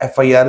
FIR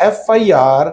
FIR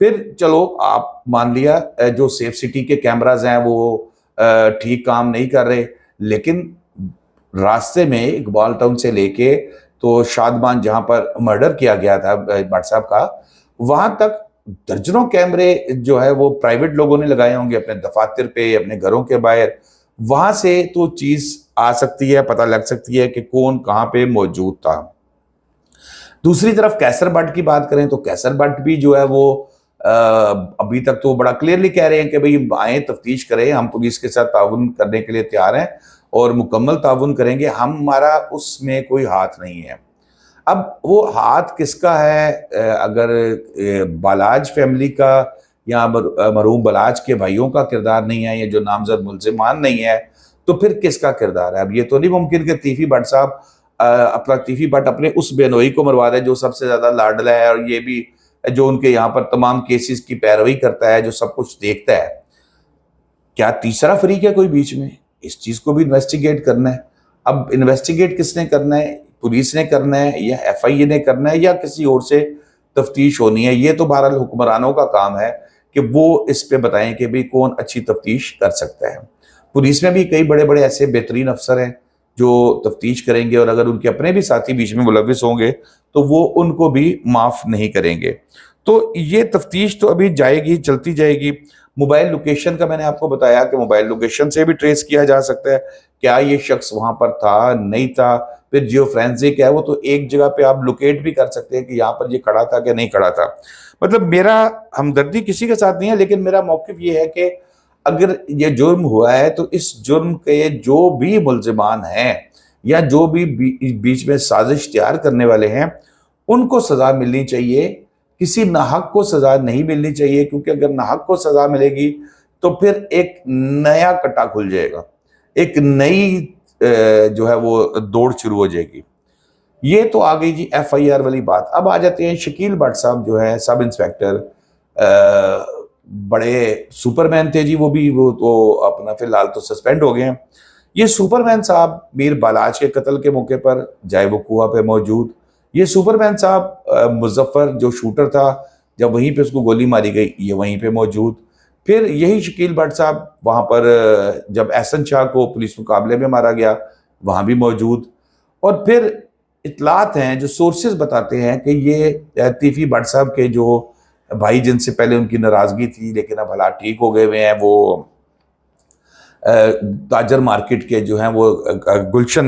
پھر چلو آپ مان لیا جو سیف سٹی کے کیمراز ہیں وہ ٹھیک کام نہیں کر رہے، لیکن راستے میں اقبال ٹاؤن سے لے کے تو شادمان جہاں پر مرڈر کیا گیا تھا بٹ صاحب کا، وہاں تک درجنوں کیمرے جو ہے وہ پرائیویٹ لوگوں نے لگائے ہوں گے اپنے دفاتر پہ، اپنے گھروں کے باہر. وہاں سے تو چیز آ سکتی ہے، پتہ لگ سکتی ہے کہ کون کہاں پہ موجود تھا. دوسری طرف کیسر بٹ کی بات کریں تو کیسر بٹ بھی جو ہے وہ ابھی تک تو بڑا کلیئرلی کہہ رہے ہیں کہ بھئی آئیں تفتیش کریں، ہم پولیس کے ساتھ تعاون کرنے کے لیے تیار ہیں اور مکمل تعاون کریں گے، ہمارا اس میں کوئی ہاتھ نہیں ہے. اب وہ ہاتھ کس کا ہے؟ اگر بالاج فیملی کا یا مرحوم بالاج کے بھائیوں کا کردار نہیں ہے، یا جو نامزد ملزمان نہیں ہے، تو پھر کس کا کردار ہے؟ اب یہ تو نہیں ممکن کہ تیفی بٹ صاحب تیفی بٹ اپنے اس بینوئی کو مروا دے جو سب سے زیادہ لاڈلا ہے، اور یہ بھی جو ان کے یہاں پر تمام کیسز کی پیروی کرتا ہے، جو سب کچھ دیکھتا ہے. کیا تیسرا فریق ہے کوئی بیچ میں؟ اس چیز کو بھی انویسٹیگیٹ کرنا ہے. اب انویسٹیگیٹ کس نے کرنا ہے؟ پولیس نے کرنا ہے یا ایف آئی اے نے کرنا ہے یا کسی اور سے تفتیش ہونی ہے؟ یہ تو بہرحال حکمرانوں کا کام ہے کہ وہ اس پہ بتائیں کہ بھی کون اچھی تفتیش کر سکتا ہے. پولیس میں بھی کئی بڑے بڑے ایسے بہترین افسر ہیں جو تفتیش کریں گے، اور اگر ان کے اپنے بھی ساتھی بیچ میں ملوث ہوں گے تو وہ ان کو بھی معاف نہیں کریں گے. تو یہ تفتیش تو ابھی جائے گی، چلتی جائے گی. موبائل لوکیشن کا میں نے آپ کو بتایا کہ موبائل لوکیشن سے بھی ٹریس کیا جا سکتا ہے کیا یہ شخص وہاں پر تھا نہیں تھا. پھر جیو فرینزک ہے، وہ تو ایک جگہ پہ آپ لوکیٹ بھی کر سکتے ہیں کہ یہاں پر یہ کھڑا تھا کہ نہیں کھڑا تھا. مطلب میرا ہمدردی کسی کے ساتھ نہیں ہے، لیکن میرا موقف یہ ہے کہ اگر یہ جرم ہوا ہے تو اس جرم کے جو بھی ملزمان ہیں یا جو بھی بیچ میں سازش تیار کرنے والے ہیں ان کو سزا ملنی چاہیے. کسی ناحق کو سزا نہیں ملنی چاہیے، کیونکہ اگر ناحق کو سزا ملے گی تو پھر ایک نیا کٹا کھل جائے گا، ایک نئی جو ہے وہ دوڑ شروع ہو جائے گی. یہ تو آ گئی جی ایف آئی آر والی بات. اب آ جاتے ہیں شکیل بٹ صاحب جو ہے سب انسپیکٹر، بڑے سپر مین تھے جی، وہ تو اپنا فی الحال تو سسپینڈ ہو گئے ہیں. یہ سپر مین صاحب میر بالاج کے قتل کے موقع پر جائے وہ کنواں پہ موجود. یہ سپر مین صاحب مظفر جو شوٹر تھا، جب وہیں پہ اس کو گولی ماری گئی یہ وہیں پہ موجود. پھر یہی شکیل بٹ صاحب وہاں پر جب احسن شاہ کو پولیس مقابلے میں مارا گیا وہاں بھی موجود. اور پھر اطلاعات ہیں جو سورسز بتاتے ہیں کہ یہ تیفی بٹ صاحب کے جو بھائی جن سے پہلے ان کی ناراضگی تھی لیکن اب حالات ٹھیک ہو گئے ہوئے ہیں، وہ تاجر مارکیٹ کے جو ہیں وہ خواجہ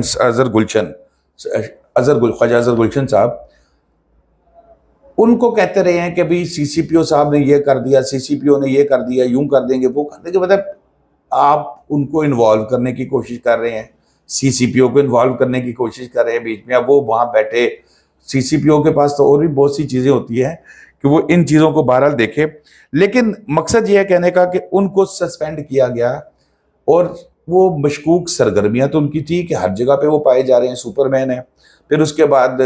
اظہر گلشن صاحب، ان کو کہتے رہے ہیں کہ بھی سی سی پی او صاحب نے یہ کر دیا، سی سی پی او نے یہ کر دیا، یوں کر دیں گے وہ کر دیں گے. مطلب آپ ان کو انوالو کرنے کی کوشش کر رہے ہیں، سی سی پی او کو انوالو کرنے کی کوشش کر رہے ہیں بیچ میں. اب وہ وہاں بیٹھے، سی سی پی او کے پاس تو اور بھی بہت سی چیزیں ہوتی ہیں کہ وہ ان چیزوں کو بہرحال دیکھے. لیکن مقصد یہ ہے کہنے کا کہ ان کو سسپینڈ کیا گیا، اور وہ مشکوک سرگرمیاں تو ان کی تھی کہ ہر جگہ پہ وہ پائے جا رہے ہیں، سپر مین ہیں. پھر اس کے بعد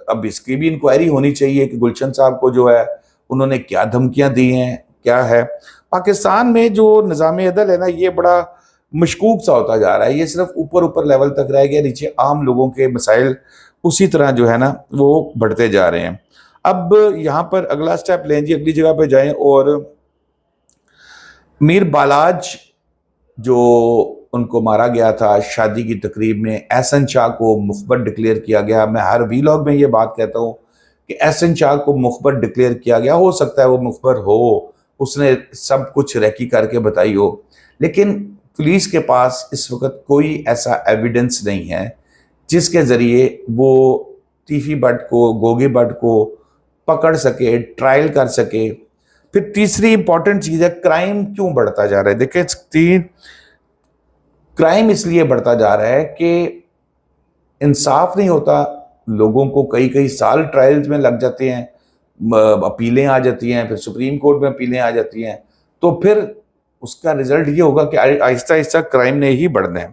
اب اس کی بھی انکوائری ہونی چاہیے کہ گلشن صاحب کو جو ہے انہوں نے کیا دھمکیاں دی ہیں، کیا ہے. پاکستان میں جو نظام عدل ہے نا یہ بڑا مشکوک سا ہوتا جا رہا ہے. یہ صرف اوپر لیول تک رہ گیا، نیچے عام لوگوں کے مسائل اسی طرح جو ہے نا وہ بڑھتے جا رہے ہیں. اب یہاں پر اگلا سٹیپ لیں جی، اگلی جگہ پہ جائیں. اور میر بالاج جو ان کو مارا گیا تھا شادی کی تقریب میں، احسن شاہ کو مخبر ڈکلیئر کیا گیا. میں ہر ویلاگ میں یہ بات کہتا ہوں کہ احسن شاہ کو مخبر ڈکلیئر کیا گیا. ہو سکتا ہے وہ مخبر ہو، اس نے سب کچھ ریکی کر کے بتائی ہو، لیکن پولیس کے پاس اس وقت کوئی ایسا ایویڈنس نہیں ہے جس کے ذریعے وہ تیفی بٹ کو، گوگے بٹ کو پکڑ سکے، ٹرائل کر سکے. پھر تیسری امپورٹنٹ چیز ہے کرائم کیوں بڑھتا جا رہا ہے. دیکھیں کرائم اس لیے بڑھتا جا رہا ہے کہ انصاف نہیں ہوتا. لوگوں کو کئی سال ٹرائلز میں لگ جاتے ہیں، اپیلیں آ جاتی ہیں، پھر سپریم کورٹ میں اپیلیں آ جاتی ہیں، تو پھر اس کا رزلٹ یہ ہوگا کہ آہستہ آہستہ کرائم نے ہی بڑھنا ہے.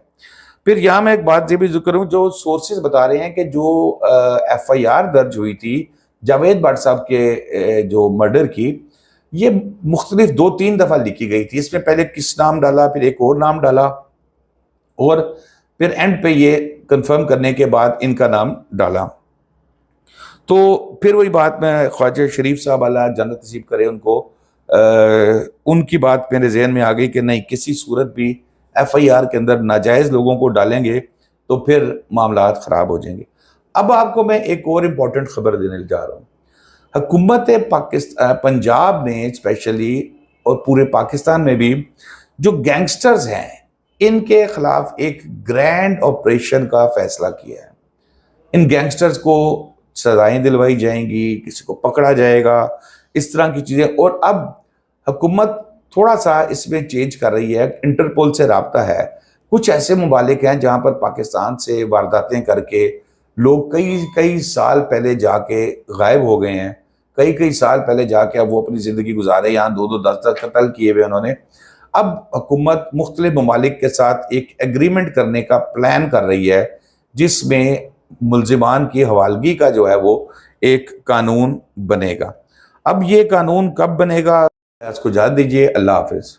پھر یہاں میں ایک بات یہ بھی ذکر ہوں، جو سورسز بتا رہے ہیں کہ جو ایف آئی آر درج ہوئی تھی جاوید بٹ صاحب کے جو مرڈر کی، یہ مختلف 2-3 دفعہ لکھی گئی تھی. اس میں پہلے کس نام ڈالا، پھر ایک اور نام ڈالا، اور پھر اینڈ پہ یہ کنفرم کرنے کے بعد ان کا نام ڈالا. تو پھر وہی بات، میں خواجہ شریف صاحب اللہ جنت نصیب کرے ان کو، ان کی بات میرے ذہن میں آ گئی کہ نہیں، کسی صورت بھی ایف آئی آر کے اندر ناجائز لوگوں کو ڈالیں گے تو پھر معاملات خراب ہو جائیں گے۔ اب آپ کو میں ایک اور امپورٹنٹ خبر دینے جا رہا ہوں۔ حکومت پنجاب نے اسپیشلی اور پورے پاکستان میں بھی جو گینگسٹرز ہیں ان کے خلاف ایک گرینڈ آپریشن کا فیصلہ کیا ہے۔ ان گینگسٹرز کو سزائیں دلوائی جائیں گی، کسی کو پکڑا جائے گا، اس طرح کی چیزیں۔ اور اب حکومت تھوڑا سا اس میں چینج کر رہی ہے، انٹرپول سے رابطہ ہے۔ کچھ ایسے ممالک ہیں جہاں پر پاکستان سے وارداتیں کر کے لوگ کئی سال پہلے جا کے غائب ہو گئے ہیں، کئی سال پہلے جا کے اب وہ اپنی زندگی گزارے، یہاں 2-10 قتل کیے ہوئے انہوں نے۔ اب حکومت مختلف ممالک کے ساتھ ایک ایگریمنٹ کرنے کا پلان کر رہی ہے، جس میں ملزمان کی حوالگی کا جو ہے وہ ایک قانون بنے گا۔ اب یہ قانون کب بنے گا اس کو اجازت دیجیے۔ اللہ حافظ۔